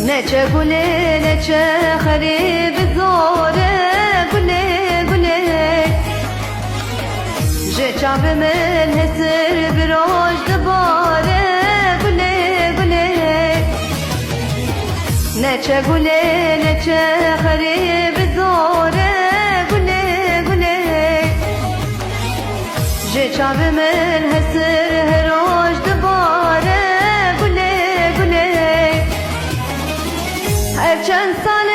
neçe gule neçe xerib zore gule gule je çavê min hesir bir roj dibare gule gule neçe gule neçe xerib zore gule gule je çavê min hesir her roj dibare gule gule her çend sal